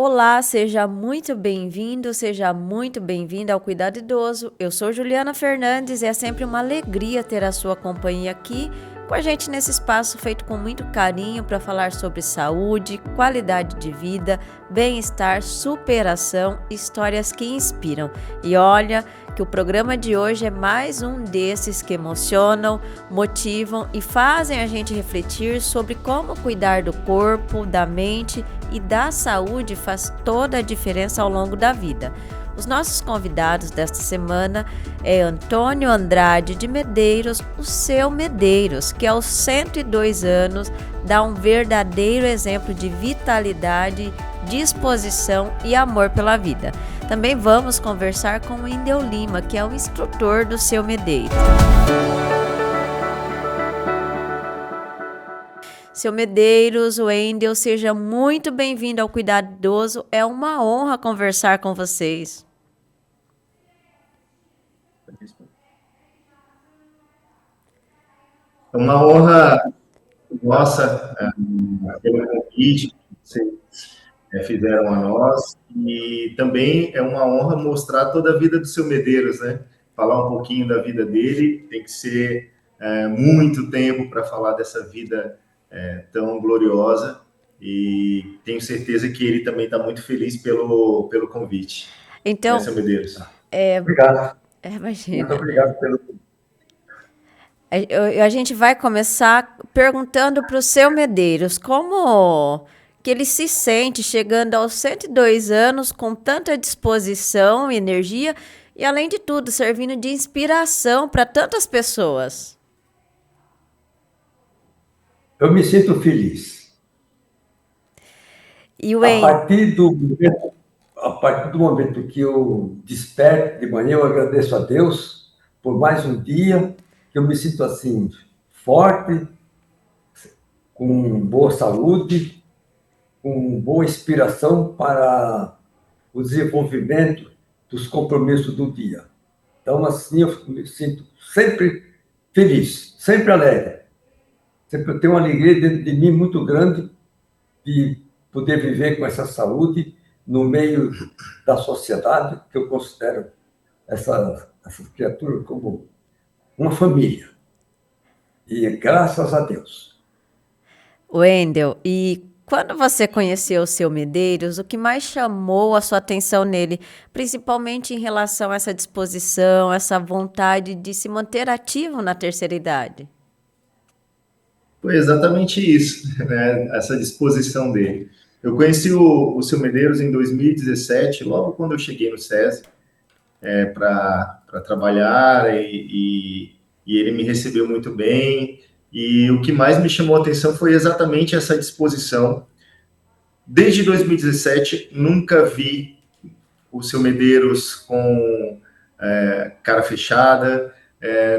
Olá, seja muito bem-vindo, seja muito bem-vinda ao Cuidado Idoso. Eu sou Juliana Fernandes e é sempre uma alegria ter a sua companhia aqui com a gente nesse espaço feito com muito carinho para falar sobre saúde, qualidade de vida, bem-estar, superação, histórias que inspiram. E olha que o programa de hoje é mais um desses que emocionam, motivam e fazem a gente refletir sobre como cuidar do corpo, da mente e da saúde faz toda a diferença ao longo da vida. Os nossos convidados desta semana é Antônio Andrade de Medeiros, o seu Medeiros, que aos 102 anos dá um verdadeiro exemplo de vitalidade, disposição e amor pela vida. Também vamos conversar com o Wendel Lima, que é o instrutor do seu Medeiros. Seu Medeiros, Wendel, seja muito bem-vindo ao Cuidado Idoso. É uma honra conversar com vocês. É uma honra nossa pelo convite que vocês fizeram a nós e também é uma honra mostrar toda a vida do seu Medeiros, né? Falar um pouquinho da vida dele, tem que ser muito tempo para falar dessa vida tão gloriosa e tenho certeza que ele também está muito feliz pelo convite. Então, Seu Medeiros? Obrigado. Muito imagina. obrigado pelo. A gente vai começar perguntando para o seu Medeiros como que ele se sente chegando aos 102 anos com tanta disposição e energia e, além de tudo, servindo de inspiração para tantas pessoas. Eu me sinto feliz. E o A Wendel, partir do momento que eu desperto de manhã, eu agradeço a Deus por mais um dia, que eu me sinto assim, forte, com boa saúde, com boa inspiração para o desenvolvimento dos compromissos do dia. Então, assim, eu me sinto sempre feliz, sempre alegre. Sempre eu tenho uma alegria dentro de mim muito grande de poder viver com essa saúde no meio da sociedade, que eu considero essas criaturas como uma família. E graças a Deus. E quando você conheceu o seu Medeiros, o que mais chamou a sua atenção nele, principalmente em relação a essa disposição, essa vontade de se manter ativo na terceira idade? Foi exatamente isso, né? Essa disposição dele. Eu conheci o seu Medeiros em 2017, logo quando eu cheguei no SESI, para trabalhar, e ele me recebeu muito bem. E o que mais me chamou a atenção foi exatamente essa disposição. Desde 2017, nunca vi o seu Medeiros com cara fechada,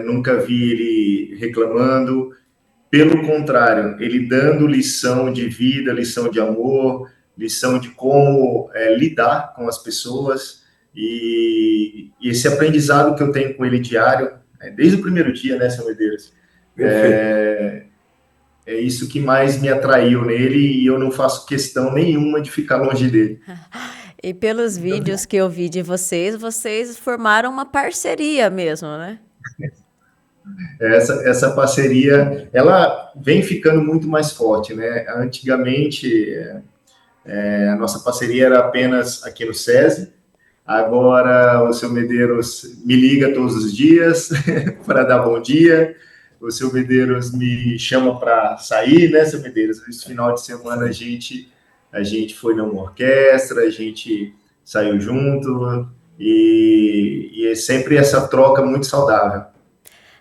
nunca vi ele reclamando. Pelo contrário, ele dando lição de vida, lição de amor, lição de como lidar com as pessoas, e esse aprendizado que eu tenho com ele diário, desde o primeiro dia, né, seu Medeiros? É isso que mais me atraiu nele, e eu não faço questão nenhuma de ficar longe dele. E pelos vídeos que eu vi de vocês formaram uma parceria mesmo, né? Essa parceria, ela vem ficando muito mais forte, né? Antigamente, a nossa parceria era apenas aqui no SESI. Agora o seu Medeiros me liga todos os dias para dar bom dia. O seu Medeiros me chama para sair, né, seu Medeiros? Esse final de semana a gente foi numa orquestra, a gente saiu junto, e é sempre essa troca muito saudável.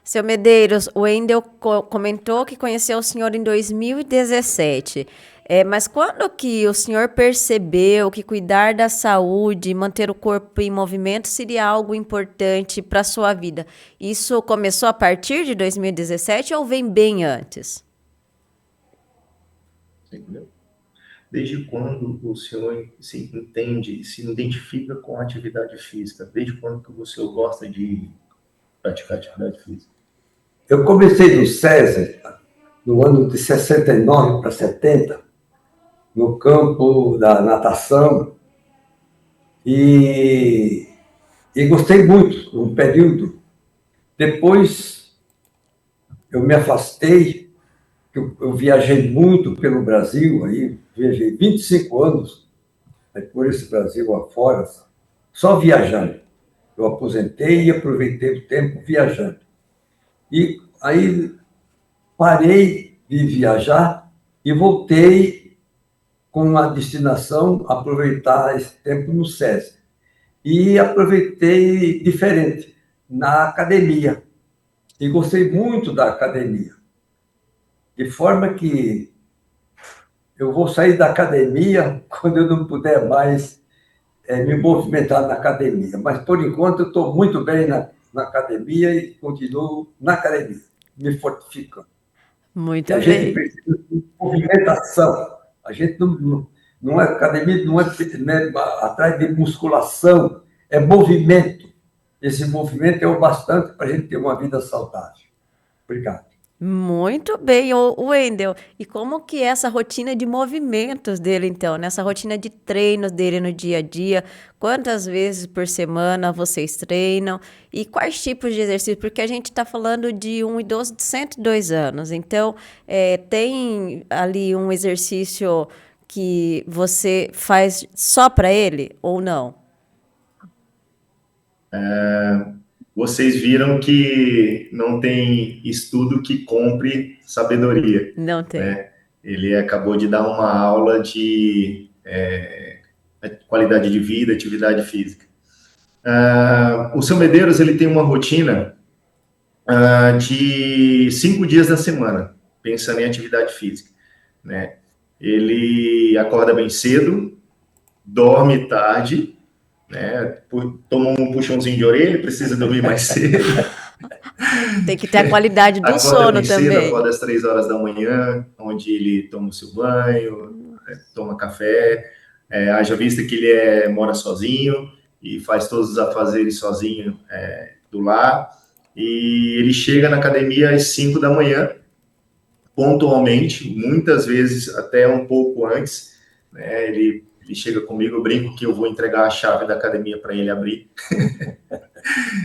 Seu Medeiros, o Wendel comentou que conheceu o senhor em 2017. Mas quando que o senhor percebeu que cuidar da saúde, manter o corpo em movimento seria algo importante para a sua vida? Isso começou a partir de 2017 ou vem bem antes? Entendeu? Desde quando o senhor se entende, se identifica com a atividade física? Desde quando que o senhor gosta de praticar atividade física? Eu comecei no SESI no ano de 69 para 70, no campo da natação e, e gostei muito, um período. Depois eu me afastei, eu viajei muito pelo Brasil, aí viajei 25 anos por esse Brasil afora, só viajando. Eu aposentei e aproveitei o tempo viajando. E aí parei de viajar e voltei com a destinação aproveitar esse tempo no SESI. E aproveitei diferente, na academia. E gostei muito da academia. De forma que eu vou sair da academia quando eu não puder mais me movimentar na academia. Mas, por enquanto, eu estou muito bem na academia e continuo na academia, me fortificando. E Muito a gente bem. precisa de movimentação. A gente não é academia, não é atrás de musculação, é movimento. Esse movimento é o bastante para a gente ter uma vida saudável. Obrigado. Muito bem, o Wendel. E como que é essa rotina de movimentos dele, então? Nessa rotina de treinos dele no dia a dia? Quantas vezes por semana vocês treinam? E quais tipos de exercício? Porque a gente está falando de um idoso de 102 anos. Então, tem ali um exercício que você faz só para ele ou não? Vocês viram que não tem estudo que compre sabedoria, Não tem. né? Ele acabou de dar uma aula de qualidade de vida, atividade física. O seu Medeiros, ele tem uma rotina de 5 dias da semana, pensando em atividade física, né? Ele acorda bem cedo, dorme tarde, né? Toma um puxãozinho de orelha, precisa dormir mais cedo. Tem que ter a qualidade do Acorda sono bem cedo, também. acorda às 3 horas da manhã, onde ele toma o seu banho, toma café. Haja vista que ele mora sozinho e faz todos os afazeres sozinho do lar. E ele chega na academia às 5 da manhã, pontualmente, muitas vezes até um pouco antes, né? Ele chega comigo, eu brinco que eu vou entregar a chave da academia para ele abrir.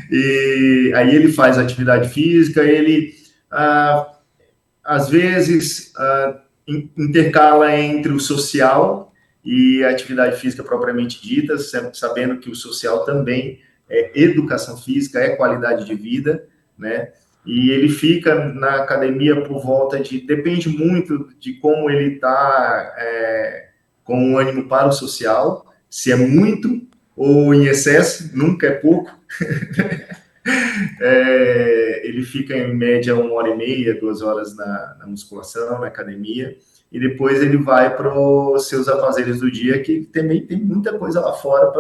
E aí ele faz atividade física, ele às vezes intercala entre o social e a atividade física propriamente dita, sabendo que o social também é educação física, é qualidade de vida, né? E ele fica na academia por volta depende muito de como ele está com o ânimo para o social, se é muito ou em excesso, nunca é pouco. Ele fica em média 1h30, 2 horas na musculação, na academia, e depois ele vai para os seus afazeres do dia, que também tem muita coisa lá fora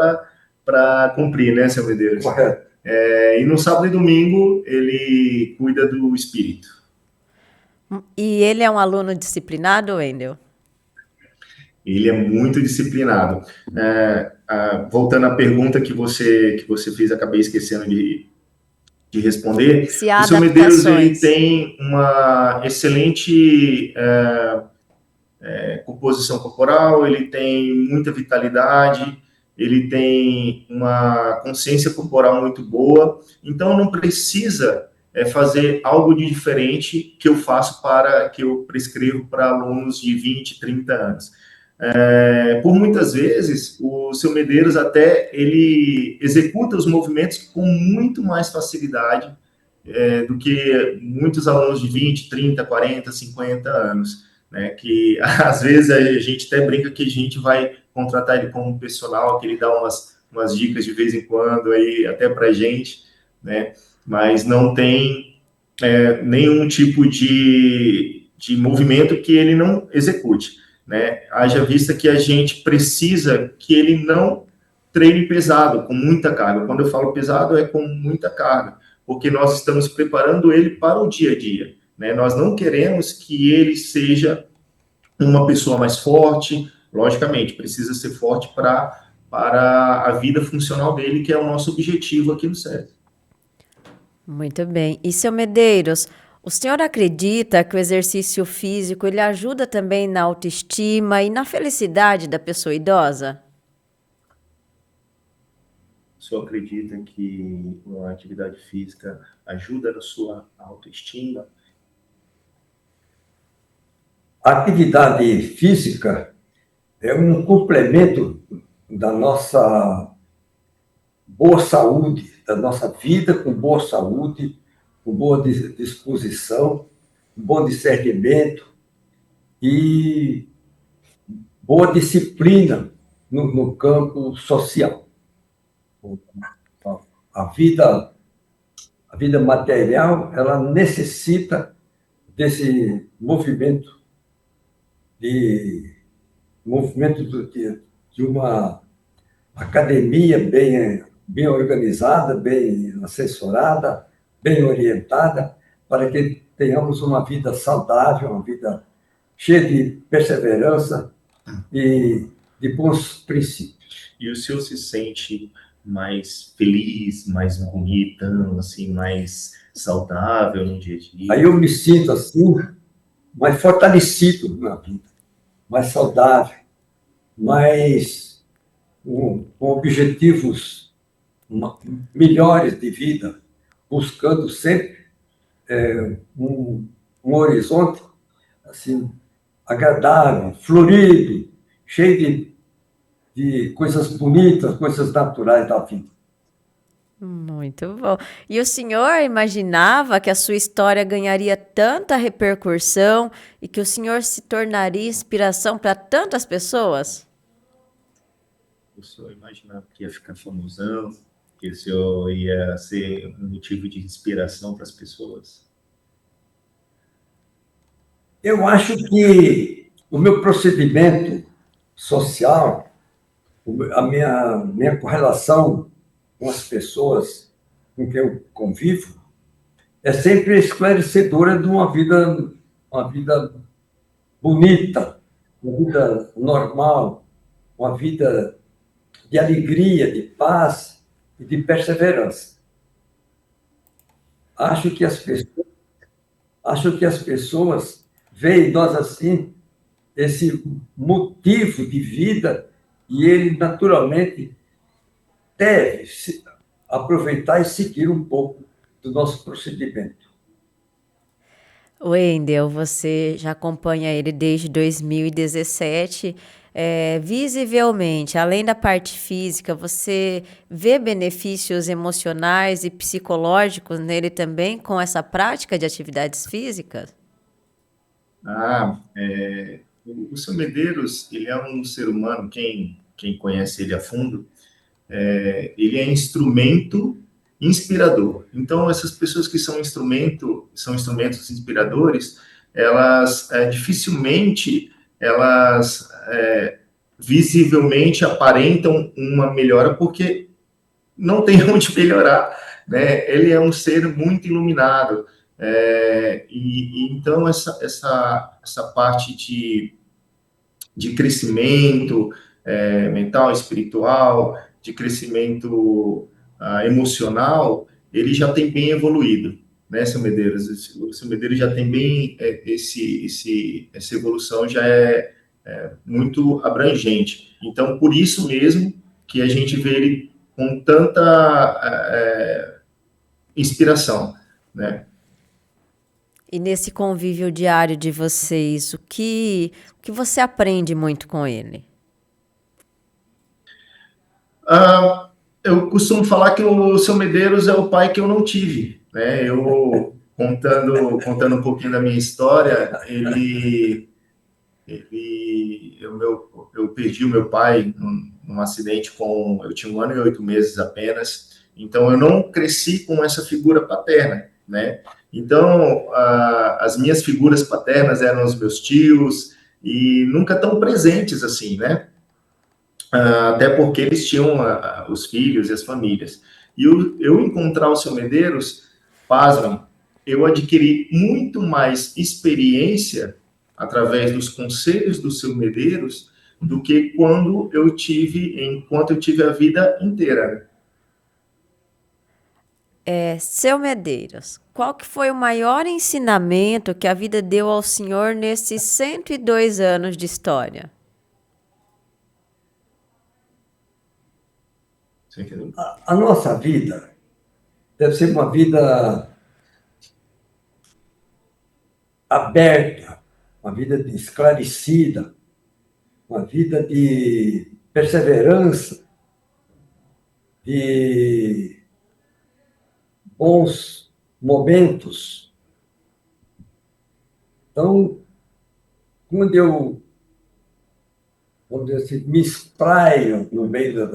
para cumprir, né, seu Medeiros? Correto. E no sábado e domingo ele cuida do espírito. E ele é um aluno disciplinado, Wendel? Ele é muito disciplinado. Voltando à pergunta que você fez, acabei esquecendo de responder. Se há O seu Medeiros, ele adaptações. tem uma excelente composição corporal, ele tem muita vitalidade, ele tem uma consciência corporal muito boa, então não precisa fazer algo de diferente que eu faço que eu prescrevo para alunos de 20, 30 anos. Por muitas vezes, o seu Medeiros ele executa os movimentos com muito mais facilidade do que muitos alunos de 20, 30, 40, 50 anos, né? Que às vezes a gente até brinca que a gente vai contratar ele como personal, que ele dá umas dicas de vez em quando aí até para a gente, né? Mas não tem nenhum tipo de movimento que ele não execute, né? Haja vista que a gente precisa que ele não treine pesado, com muita carga. Quando eu falo pesado, é com muita carga, porque nós estamos preparando ele para o dia a dia, né? Nós não queremos que ele seja uma pessoa mais forte, logicamente, precisa ser forte para a vida funcional dele, que é o nosso objetivo aqui no SESI. Muito bem. E seu Medeiros, O senhor acredita que o exercício físico ele ajuda também na autoestima e na felicidade da pessoa idosa? O senhor acredita que a atividade física ajuda na sua autoestima? A atividade física é um complemento da nossa boa saúde, da nossa vida com boa saúde, com boa disposição, com bom discernimento e boa disciplina no campo social. A vida, a vida material, ela necessita desse movimento de uma academia bem organizada, bem assessorada, bem orientada, para que tenhamos uma vida saudável, uma vida cheia de perseverança e de bons princípios. E o senhor se sente mais feliz, mais bonitão, assim, mais saudável no dia a dia? Aí eu me sinto assim, mais fortalecido na vida, mais saudável, mais com objetivos melhores de vida, buscando sempre um horizonte assim agradável, florido, cheio de coisas bonitas, coisas naturais da vida. Muito bom. E o senhor imaginava que a sua história ganharia tanta repercussão e que o senhor se tornaria inspiração para tantas pessoas? O senhor imaginava que ia ficar famosão, que o senhor ia ser um motivo de inspiração para as pessoas? Eu acho que o meu procedimento social, a minha correlação com as pessoas com quem eu convivo, é sempre esclarecedora de uma vida bonita, uma vida normal, uma vida de alegria, de paz e de perseverança. Acho que as pessoas veem em nós assim esse motivo de vida e ele naturalmente deve aproveitar e seguir um pouco do nosso procedimento. Wendel, você já acompanha ele desde 2017. Visivelmente, além da parte física, você vê benefícios emocionais e psicológicos nele também com essa prática de atividades físicas? O seu Medeiros, ele é um ser humano, quem conhece ele a fundo, ele é instrumento inspirador. Então, essas pessoas que são instrumentos inspiradores, elas dificilmente, visivelmente visivelmente aparentam uma melhora, porque não tem onde melhorar, né? Ele é um ser muito iluminado, então essa parte de crescimento mental, espiritual, de crescimento emocional, ele já tem bem evoluído, né, seu Medeiros? O seu Medeiros já tem bem essa evolução já é muito abrangente. Então, por isso mesmo que a gente vê ele com tanta inspiração, né? E nesse convívio diário de vocês, o que você aprende muito com ele? Eu costumo falar que o seu Medeiros é o pai que eu não tive, né? Eu, contando um pouquinho da minha história, eu perdi o meu pai num acidente eu tinha 1 ano e 8 meses apenas, então eu não cresci com essa figura paterna, né? Então, as minhas figuras paternas eram os meus tios, e nunca tão presentes assim, né? Até porque eles tinham os filhos e as famílias. E eu encontrar o seu Medeiros, pasmem, eu adquiri muito mais experiência através dos conselhos do seu Medeiros do que enquanto eu tive a vida inteira. Seu Medeiros, qual que foi o maior ensinamento que a vida deu ao senhor nesses 102 anos de história? Você entendeu? A nossa vida deve ser uma vida aberta, uma vida esclarecida, uma vida de perseverança, de bons momentos. Então, quando eu, vamos dizer assim, me espraio no meio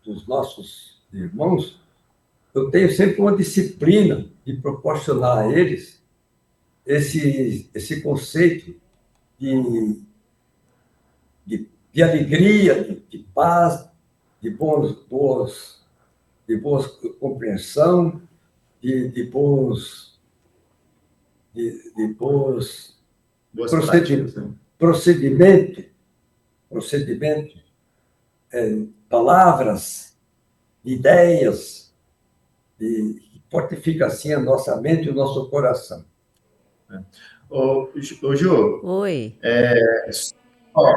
dos nossos irmãos, eu tenho sempre uma disciplina de proporcionar a eles esse conceito de alegria, de paz, de boas compreensão, de bons Boas práticas, né? procedimento, palavras, ideias, que fortifica assim a nossa mente e o nosso coração. Ô Ju, Oi. ó,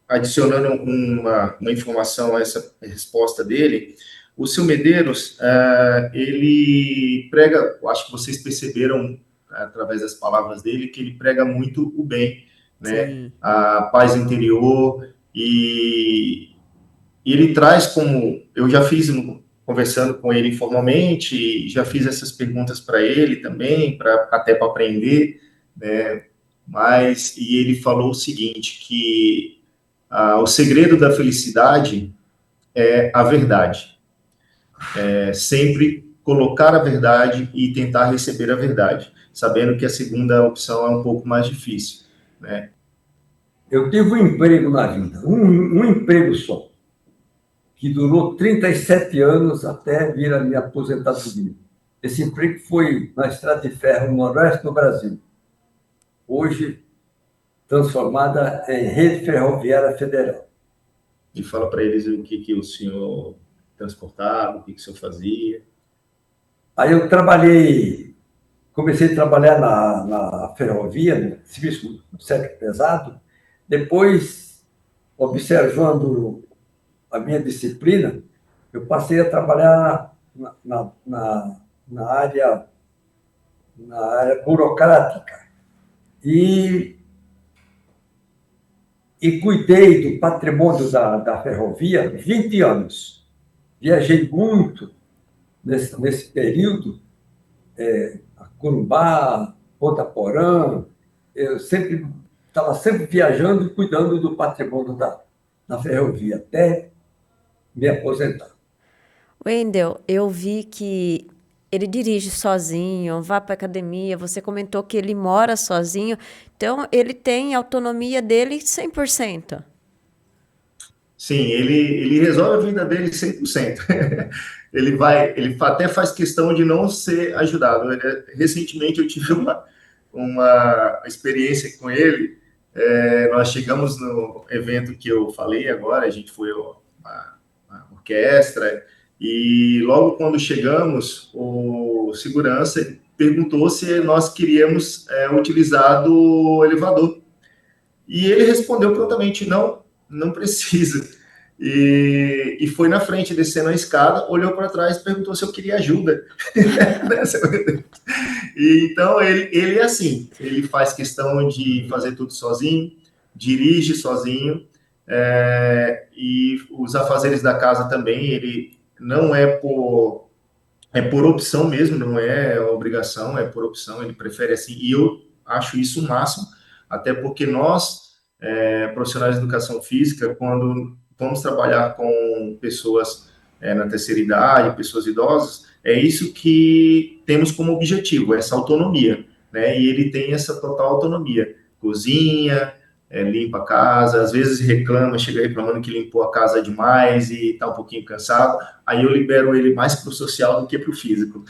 adicionando uma informação a essa resposta dele, o seu Medeiros, ele prega, eu acho que vocês perceberam através das palavras dele, que ele prega muito o bem, né? Sim. A paz interior, e ele traz como, eu já fiz conversando com ele informalmente, já fiz essas perguntas para ele também, até para aprender, né? E ele falou o seguinte, que o segredo da felicidade é a verdade. É sempre colocar a verdade e tentar receber a verdade, sabendo que a segunda opção é um pouco mais difícil, né? Eu tive um emprego na vida, um emprego só, que durou 37 anos até vir a minha aposentadoria. Esse emprego foi na Estrada de Ferro, no Noroeste do Brasil. Hoje, transformada em Rede Ferroviária Federal. E fala para eles o que o senhor transportava, o que o senhor fazia. Aí eu comecei a trabalhar na ferrovia, no serviço do cerco pesado. Depois, observando a minha disciplina, eu passei a trabalhar na área burocrática. E cuidei do patrimônio da ferrovia 20 anos. Viajei muito nesse período, Corumbá, Ponta Porã. Eu estava sempre viajando e cuidando do patrimônio da ferrovia, até me aposentar. Wendel, eu vi que ele dirige sozinho, vai para academia, você comentou que ele mora sozinho, então ele tem autonomia dele 100%. Sim, ele resolve a vida dele 100%. Ele até faz questão de não ser ajudado. Recentemente eu tive uma experiência com ele. Nós chegamos no evento que eu falei agora, a gente foi uma orquestra, e logo quando chegamos, o segurança perguntou se nós queríamos utilizar do elevador. E ele respondeu prontamente, não, não precisa. E foi na frente, descendo a escada, olhou para trás e perguntou se eu queria ajuda. E, então, ele é assim, ele faz questão de fazer tudo sozinho, dirige sozinho, e os afazeres da casa também, ele não é por opção mesmo, não é obrigação, é por opção, ele prefere assim, e eu acho isso o máximo, até porque nós, profissionais de educação física, quando vamos trabalhar com pessoas na terceira idade, pessoas idosas, é isso que temos como objetivo, essa autonomia, né? E ele tem essa total autonomia, cozinha, limpa a casa, às vezes chega reclamando que limpou a casa demais e está um pouquinho cansado, aí eu libero ele mais para o social do que para o físico.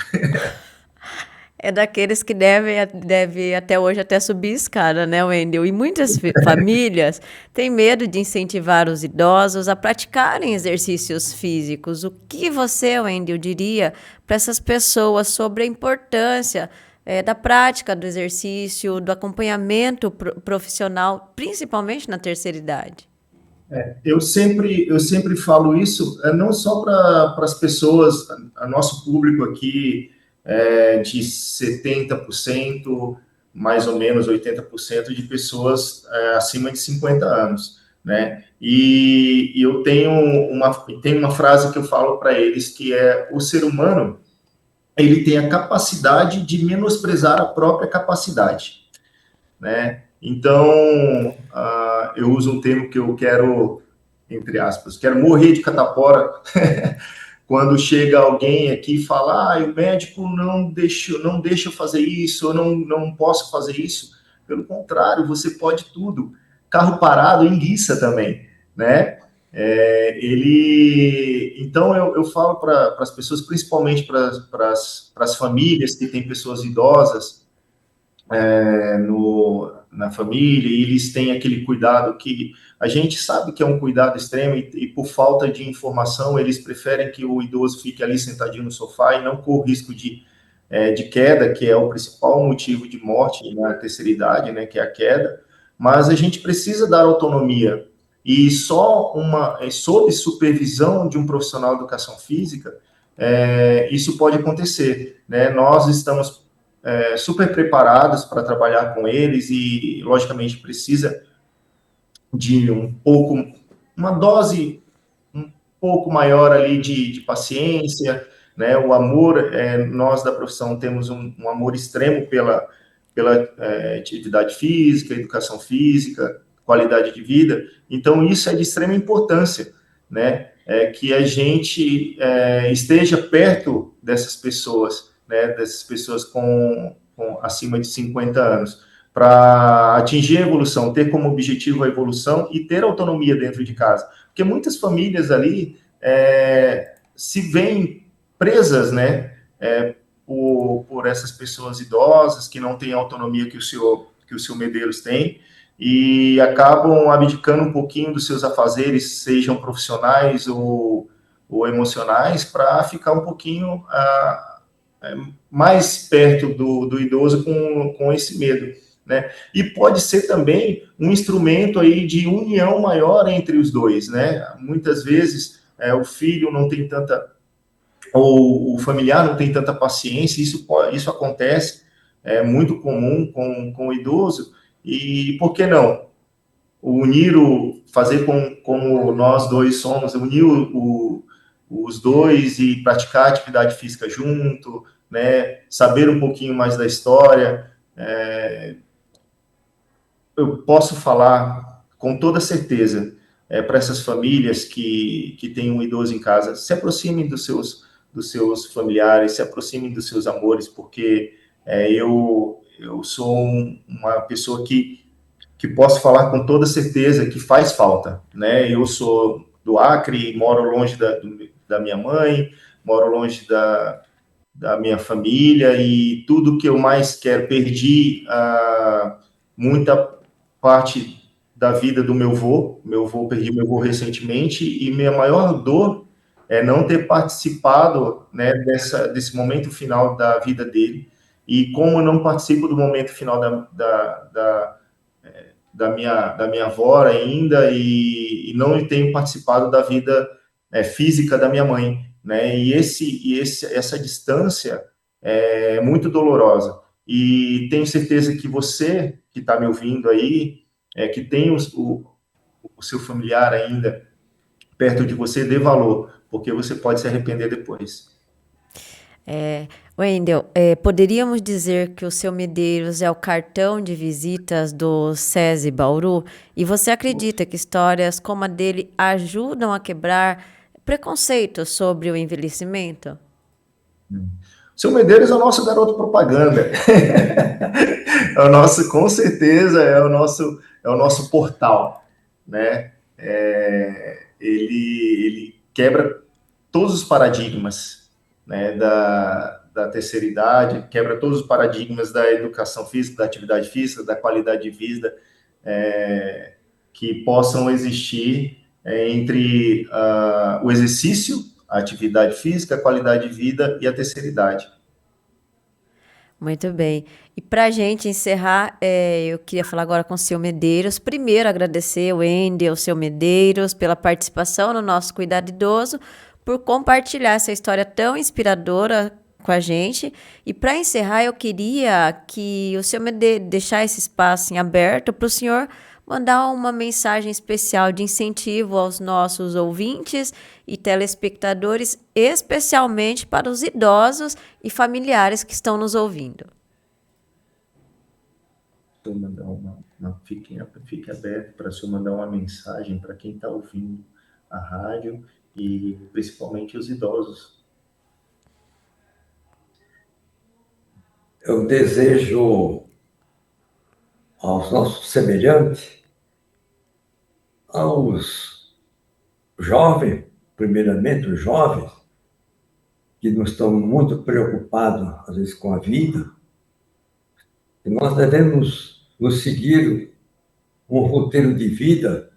É daqueles que deve até hoje até subir escada, né, Wendel? E muitas famílias têm medo de incentivar os idosos a praticarem exercícios físicos. O que você, Wendel, diria para essas pessoas sobre a importância da prática do exercício, do acompanhamento profissional, principalmente na terceira idade? Eu sempre falo isso, não só para as pessoas, nosso público aqui de 70%, mais ou menos 80% de pessoas acima de 50 anos, né? E eu tenho uma frase que eu falo para eles, que é: o ser humano, ele tem a capacidade de menosprezar a própria capacidade, né? Então, eu uso um termo que eu quero, entre aspas, quero morrer de catapora quando chega alguém aqui e fala: o médico não deixa eu fazer isso, eu não posso fazer isso. Pelo contrário, você pode tudo. Carro parado enguiça também, né? Então, eu falo para as pessoas, principalmente para as famílias que têm pessoas idosas, na família, e eles têm aquele cuidado que a gente sabe que é um cuidado extremo, e por falta de informação, eles preferem que o idoso fique ali sentadinho no sofá e não corra risco de queda, que é o principal motivo de morte na terceira idade, né, que é a queda. Mas a gente precisa dar autonomia, e só sob supervisão de um profissional de educação física, isso pode acontecer, né? Nós estamos super preparados para trabalhar com eles, e logicamente precisa de uma dose um pouco maior ali de paciência, né? O amor, nós da profissão temos um amor extremo pela atividade física, educação física, qualidade de vida. Então isso é de extrema importância, né? Que a gente esteja perto dessas pessoas, né? Dessas pessoas com acima de 50 anos, para atingir a evolução, ter como objetivo a evolução e ter autonomia dentro de casa. Porque muitas famílias ali se veem presas, né, por essas pessoas idosas que não têm a autonomia que o senhor Medeiros tem, e acabam abdicando um pouquinho dos seus afazeres, sejam profissionais ou emocionais, para ficar um pouquinho mais perto do idoso com esse medo, né? E pode ser também um instrumento aí de união maior entre os dois, né? Muitas vezes o filho não tem tanta, ou o familiar não tem tanta paciência. Isso acontece, é muito comum com o idoso, e por que não? Fazer como nós dois somos, unir os dois e praticar atividade física junto, né? Saber um pouquinho mais da história. Eu posso falar com toda certeza para essas famílias que têm um idoso em casa: se aproximem dos seus familiares, se aproximem dos seus amores, porque eu sou uma pessoa que posso falar com toda certeza que faz falta, né? Eu sou do Acre, moro longe da minha mãe, moro longe da minha família, e tudo que eu mais quero, perdi muita parte da vida do perdi meu avô recentemente, e minha maior dor é não ter participado, né, desse momento final da vida dele. E como eu não participo do momento final da minha avó ainda, e não tenho participado da vida física da minha mãe, né? Essa distância é muito dolorosa. E tenho certeza que você que está me ouvindo aí, que tem o seu familiar ainda perto de você, dê valor, porque você pode se arrepender depois. Wendel, poderíamos dizer que o seu Medeiros é o cartão de visitas do SESI Bauru? E você acredita que histórias como a dele ajudam a quebrar preconceitos sobre o envelhecimento? O seu Medeiros é o nosso garoto propaganda. Com certeza, é o nosso portal, né? Ele quebra todos os paradigmas, né, da terceira idade, quebra todos os paradigmas da educação física, da atividade física, da qualidade de vida, que possam existir entre o exercício, a atividade física, a qualidade de vida e a terceira idade. Muito bem. E para a gente encerrar, eu queria falar agora com o seu Medeiros. Primeiro, agradecer o Wendel, o seu Medeiros, pela participação no nosso Cuidado Idoso, por compartilhar essa história tão inspiradora com a gente. E para encerrar, eu queria que o seu Medeiros deixar esse espaço em aberto para o senhor mandar uma mensagem especial de incentivo aos nossos ouvintes e telespectadores, especialmente para os idosos e familiares que estão nos ouvindo. Vou mandar fique aberto para o senhor mandar uma mensagem para quem está ouvindo a rádio e principalmente os idosos. Eu desejo aos nossos semelhantes, aos jovens, primeiramente os jovens, que não estão muito preocupados, às vezes, com a vida, que nós devemos nos seguir um roteiro de vida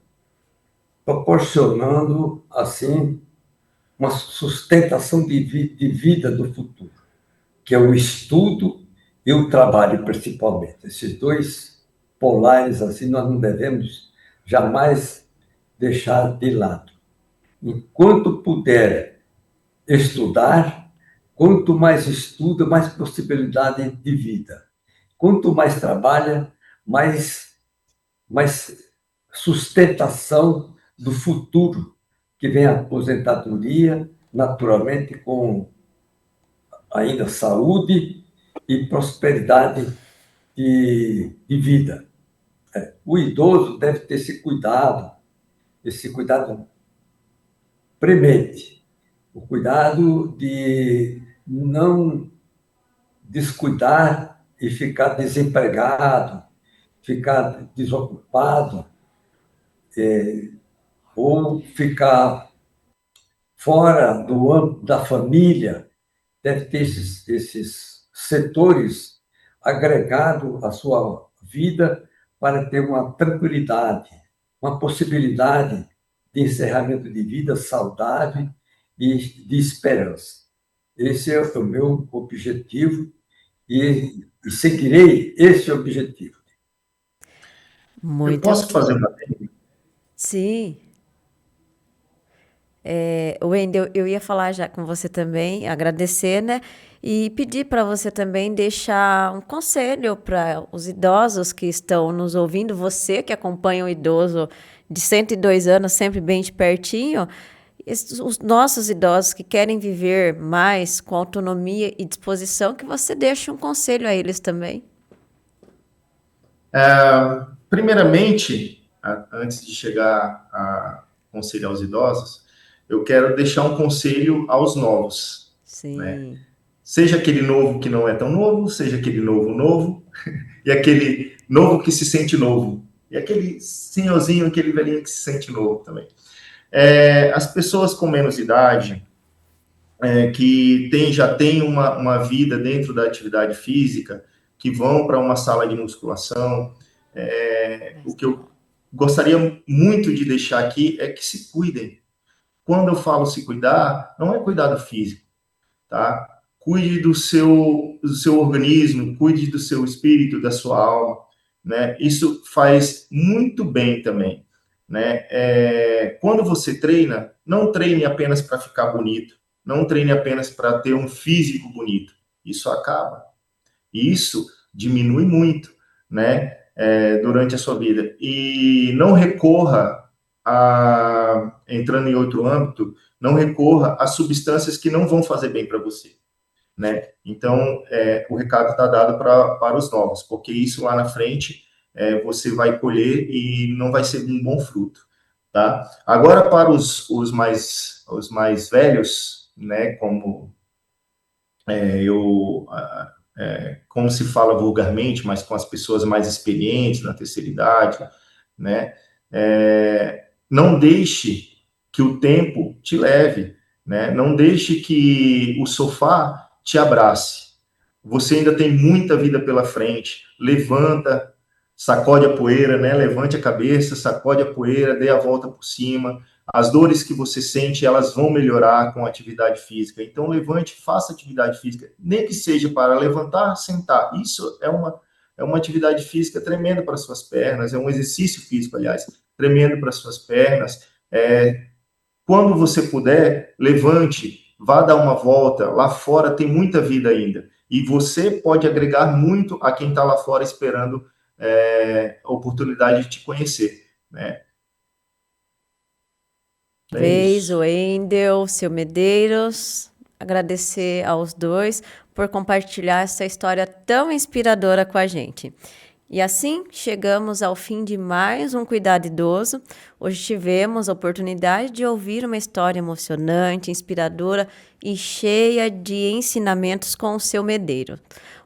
proporcionando, assim, uma sustentação de vida do futuro, que é o estudo e o trabalho, principalmente. Esses dois polares, assim, nós não devemos jamais deixar de lado. Enquanto puder estudar, quanto mais estuda, mais possibilidade de vida. Quanto mais trabalha, mais sustentação do futuro, que vem a aposentadoria, naturalmente, com ainda saúde e prosperidade de vida. O idoso deve ter esse cuidado premente, o cuidado de não descuidar e ficar desempregado, ficar desocupado, ou ficar fora do âmbito da família. Deve ter esses setores agregados à sua vida para ter uma tranquilidade, uma possibilidade de encerramento de vida saudável e de esperança. Esse é o meu objetivo e seguirei esse objetivo. Eu posso fazer uma pergunta? Sim. Wendel, eu ia falar já com você também, agradecer, né? E pedir para você também deixar um conselho para os idosos que estão nos ouvindo, você que acompanha um idoso de 102 anos, sempre bem de pertinho, os nossos idosos que querem viver mais com autonomia e disposição, que você deixe um conselho a eles também. Primeiramente, antes de chegar a conselho aos idosos, eu quero deixar um conselho aos novos. Sim. Né? Seja aquele novo que não é tão novo, seja aquele novo, e aquele novo que se sente novo, e aquele senhorzinho, aquele velhinho que se sente novo também. As pessoas com menos idade, que já tem uma vida dentro da atividade física, que vão para uma sala de musculação, o que eu gostaria muito de deixar aqui é que se cuidem. Quando eu falo se cuidar, não é cuidado físico, tá? Cuide do seu organismo, cuide do seu espírito, da sua alma, né? Isso faz muito bem também, né? Quando você treina, não treine apenas para ficar bonito, não treine apenas para ter um físico bonito. Isso acaba. Isso diminui muito, né? Durante a sua vida. E não recorra entrando em outro âmbito, não recorra a substâncias que não vão fazer bem para você, né? Então, o recado está dado para os novos, porque isso lá na frente você vai colher e não vai ser um bom fruto, tá? Agora, para os mais velhos, né, como como se fala vulgarmente, mas com as pessoas mais experientes na terceira idade, né? Não deixe que o tempo te leve, né? Não deixe que o sofá te abrace, você ainda tem muita vida pela frente. Levanta, sacode a poeira, né? Levante a cabeça, sacode a poeira, dê a volta por cima. As dores que você sente, elas vão melhorar com a atividade física. Então, levante, faça atividade física, nem que seja para levantar, sentar. Isso é uma atividade física tremenda para suas pernas, é um exercício físico, aliás, tremendo para suas pernas. Quando você puder, levante, vá dar uma volta. Lá fora tem muita vida ainda. E você pode agregar muito a quem está lá fora esperando a oportunidade de te conhecer, né? Vez, o Wendel, seu Medeiros, agradecer aos dois por compartilhar essa história tão inspiradora com a gente. E assim chegamos ao fim de mais um Cuidado Idoso. Hoje tivemos a oportunidade de ouvir uma história emocionante, inspiradora e cheia de ensinamentos com o seu Medeiros.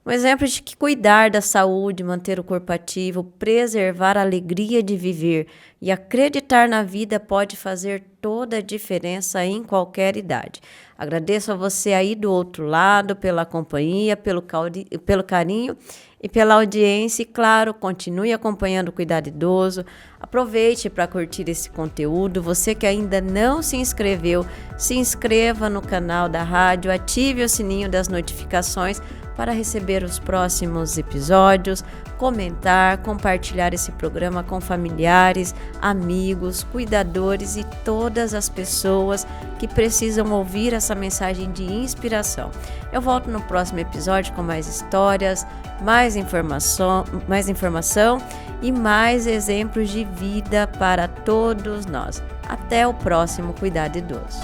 Um exemplo de que cuidar da saúde, manter o corpo ativo, preservar a alegria de viver e acreditar na vida pode fazer toda a diferença em qualquer idade. Agradeço a você aí do outro lado pela companhia, pelo carinho e pela audiência. E claro, continue acompanhando o Cuidado Idoso. Aproveite para curtir esse conteúdo. Você que ainda não se inscreveu, se inscreva no canal da rádio, ative o sininho das notificações para receber os próximos episódios, comentar, compartilhar esse programa com familiares, amigos, cuidadores e todas as pessoas que precisam ouvir essa mensagem de inspiração. Eu volto no próximo episódio com mais histórias, mais informação e mais exemplos de vida para todos nós. Até o próximo Cuidado Idoso.